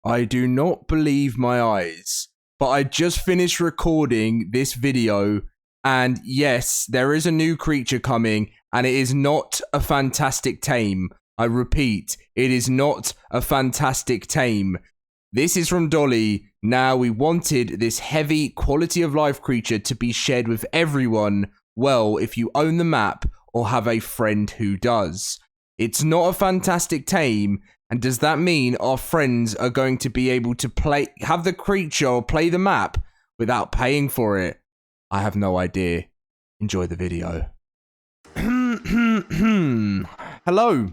I do not believe my eyes, but I just finished recording this video, and yes, there is a new creature coming, and it is not a fantastic tame. I repeat, it is not a fantastic tame. This is from Dolly. Now, we wanted this heavy quality of life creature to be shared with everyone, well, if you own the map or have a friend who does. It's not a fantastic tame, and does that mean our friends are going to be able to have the creature or play the map without paying for it? I have no idea. Enjoy the video. Hello,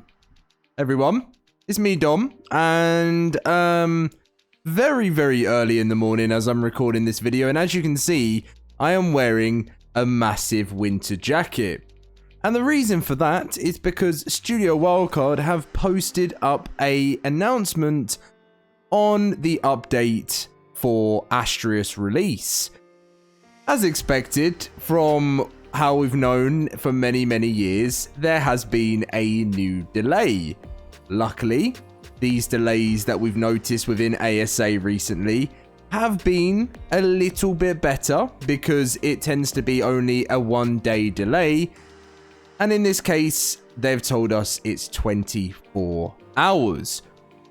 everyone. It's me, Dom, and very, very early in the morning as I'm recording this video, and as you can see, I am wearing a massive winter jacket. And the reason for that is because Studio Wildcard have posted up an announcement on the update for Astraeos release. As expected, from how we've known for many, many years, there has been a new delay. Luckily, these delays that we've noticed within ASA recently have been a little bit better because it tends to be only a 1-day delay. And in this case, they've told us it's 24 hours.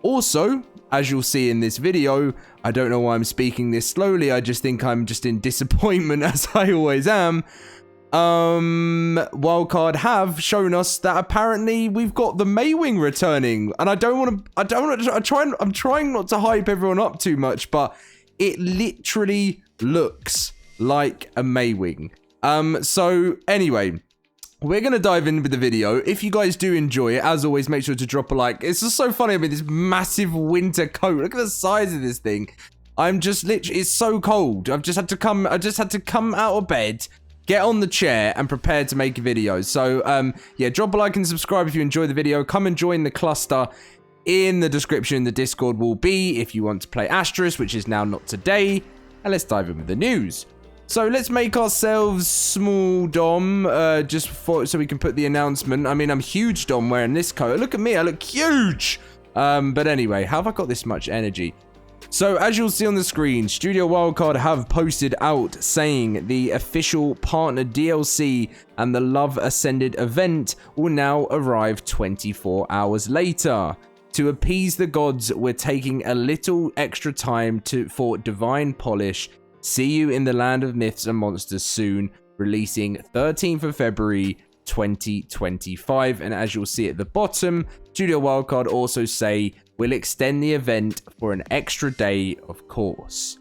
Also, as you'll see in this video, I don't know why I'm speaking this slowly. I just think I'm just in disappointment, as I always am. Wildcard have shown us that apparently we've got the Maewing returning, and I'm trying not to hype everyone up too much, but it literally looks like a Maewing. So anyway, we're going to dive in with the video. If you guys do enjoy it, as always, make sure to drop a like. It's just so funny. I mean, this massive winter coat. Look at the size of this thing. I'm just literally, it's so cold. I just had to come out of bed, get on the chair, and prepare to make a video. So, yeah, drop a like and subscribe if you enjoy the video. Come and join the cluster in the description. The Discord will be if you want to play Astraeos, which is now not today. And let's dive in with the news. So let's make ourselves small Dom, so we can put the announcement. I mean, I'm huge Dom wearing this coat. Look at me, I look huge. But anyway, how have I got this much energy? So as you'll see on the screen, Studio Wildcard have posted out saying the official partner DLC and the Love Ascended event will now arrive 24 hours later. To appease the gods, we're taking a little extra time for divine polish. See you in the land of myths and monsters soon, releasing 13th of February 2025. And as you'll see at the bottom, Studio Wildcard also say we'll extend the event for an extra day, of course.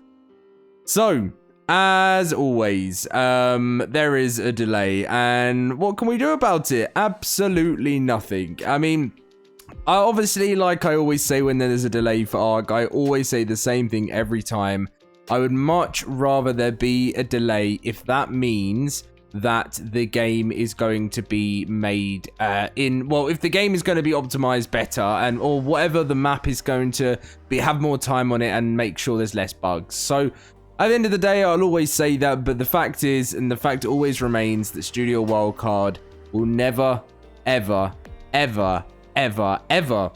So, as always, there is a delay, and what can we do about it? Absolutely nothing. I mean, obviously, like I always say when there's a delay for ARK, I always say the same thing every time. I would much rather there be a delay if that means that the game is going to be made if the game is going to be optimized better, and or whatever, the map is going to have more time on it and make sure there's less bugs. So at the end of the day, I'll always say that, but the fact is, and the fact always remains, that Studio Wildcard will never, ever, ever, ever, ever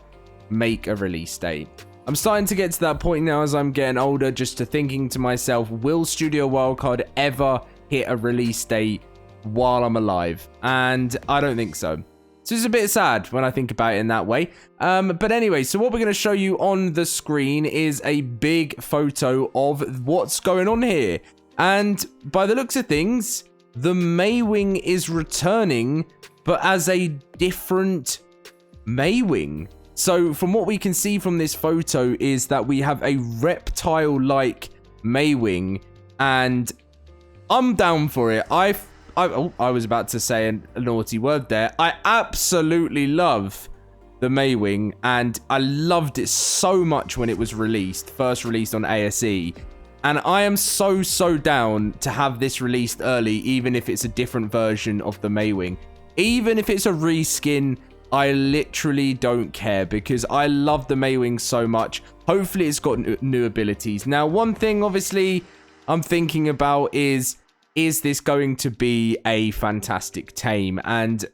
make a release date. I'm starting to get to that point now as I'm getting older, just to thinking to myself, will Studio Wildcard ever hit a release date while I'm alive? And I don't think so. So it's a bit sad when I think about it in that way. But anyway, so what we're going to show you on the screen is a big photo of what's going on here. And by the looks of things, the Maewing is returning, but as a different Maewing. So from what we can see from this photo is that we have a reptile-like Maewing, and I'm down for it. I was about to say a naughty word there. I absolutely love the Maewing, and I loved it so much when it was first released on ASE. And I am so down to have this released early, even if it's a different version of the Maewing. Even if it's a reskin, I literally don't care, because I love the Maewing so much. Hopefully it's got new abilities. Now, one thing obviously I'm thinking about is this going to be a fantastic tame? And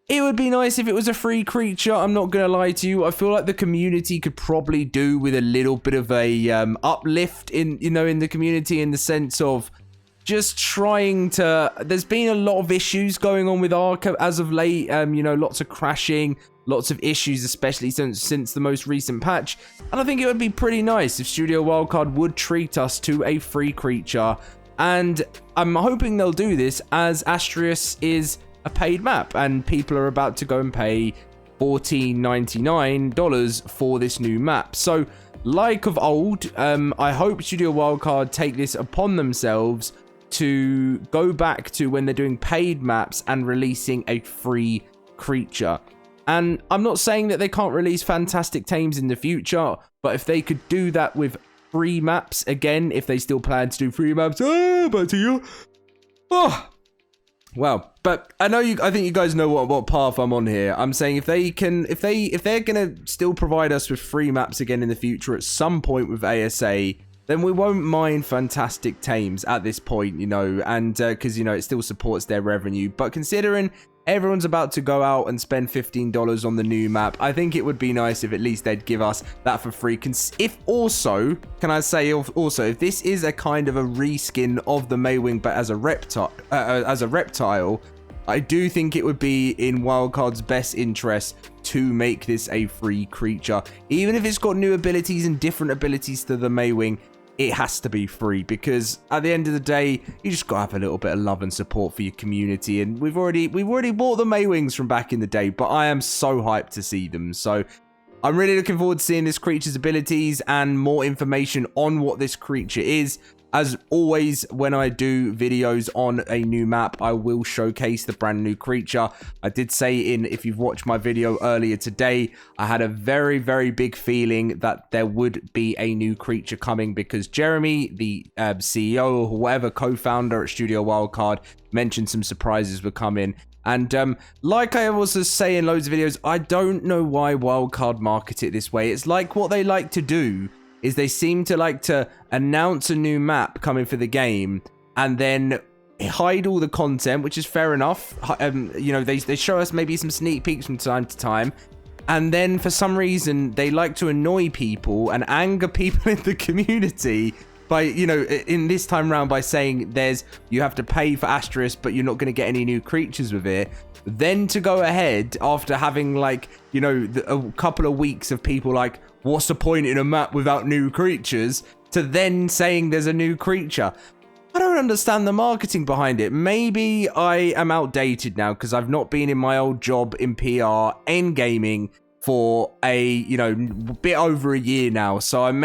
It would be nice if it was a free creature. I'm not going to lie to you. I feel like the community could probably do with a little bit of a uplift in, in the community, in the sense of just trying to... There's been a lot of issues going on with ARK as of late. Lots of crashing, lots of issues, especially since the most recent patch. And I think it would be pretty nice if Studio Wildcard would treat us to a free creature. And I'm hoping they'll do this, as Astraeos is a paid map, and people are about to go and pay $14.99 for this new map. So, like of old, I hope Studio Wildcard take this upon themselves to go back to when they're doing paid maps and releasing a free creature. And I'm not saying that they can't release fantastic tames in the future, but if they could do that with free maps again, if they still plan to do free maps, back to you. Well, but I think you guys know what path I'm on here. I'm saying if they're gonna still provide us with free maps again in the future at some point with ASA, then we won't mind fantastic tames at this point, and because it still supports their revenue. But considering everyone's about to go out and spend $15 on the new map, I think it would be nice if at least they'd give us that for free. If this is a kind of a reskin of the Maewing, but as a reptile, I do think it would be in Wildcard's best interest to make this a free creature. Even if it's got new abilities and different abilities to the Maewing, it has to be free, because at the end of the day, you just gotta have a little bit of love and support for your community. And we've already bought the Maewings from back in the day, but I am so hyped to see them. So I'm really looking forward to seeing this creature's abilities and more information on what this creature is. As always, when I do videos on a new map, I will showcase the brand new creature. I did say if you've watched my video earlier today, I had a very, very big feeling that there would be a new creature coming, because Jeremy, the CEO or whatever, co-founder at Studio Wildcard, mentioned some surprises were coming. And like I was saying in loads of videos, I don't know why Wildcard market it this way. It's like what they like to do is they seem to like to announce a new map coming for the game and then hide all the content, which is fair enough. They show us maybe some sneak peeks from time to time, and then for some reason they like to annoy people and anger people in the community by, in this time round, by saying you have to pay for Astraeos, but you're not going to get any new creatures with it. Then to go ahead after having a couple of weeks of people like, what's the point in a map without new creatures, to then saying there's a new creature. I don't understand the marketing behind it. Maybe I am outdated now because I've not been in my old job in PR and gaming for a bit over a year now. So I've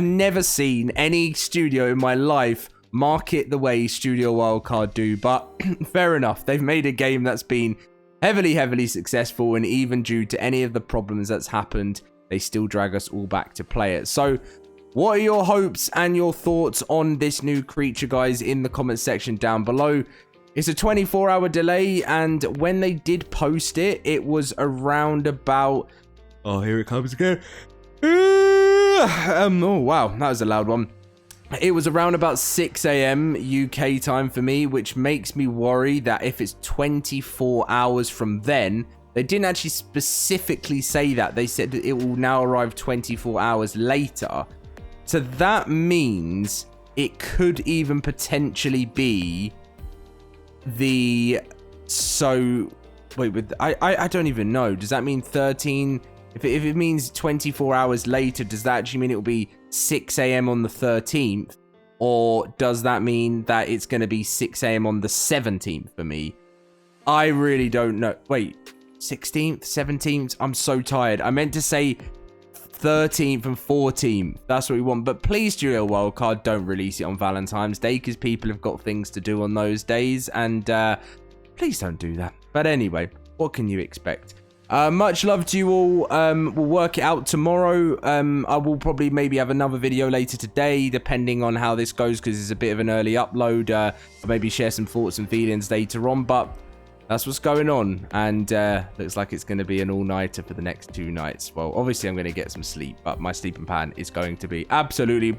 never seen any studio in my life market the way Studio Wildcard do. But fair enough, they've made a game that's been heavily successful, and even due to any of the problems that's happened, they still drag us all back to play it. So what are your hopes and your thoughts on this new creature, guys, in the comment section down below? It's a 24-hour delay, and when they did post it, it was around about... Oh, here it comes again. Oh, wow, that was a loud one. It was around about 6 a.m. UK time for me, which makes me worry that if it's 24 hours from then, they didn't actually specifically say that. They said that it will now arrive 24 hours later. So that means it could even potentially be the... So, wait, I don't even know. Does that mean 13... If it means 24 hours later, does that actually mean it will be 6 a.m. on the 13th? Or does that mean that it's going to be 6 a.m. on the 17th for me? I really don't know. Wait, 16th, 17th? I'm so tired. I meant to say 13th and 14th. That's what we want. But please, Studio Wildcard, don't release it on Valentine's Day, because people have got things to do on those days. And please don't do that. But anyway, what can you expect? Much love to you all. We'll work it out tomorrow. I will probably maybe have another video later today, depending on how this goes, because it's a bit of an early upload. I'll maybe share some thoughts and feelings later on, but that's what's going on. And looks like it's going to be an all-nighter for the next 2 nights. Well, obviously I'm going to get some sleep, but my sleeping pattern is going to be absolutely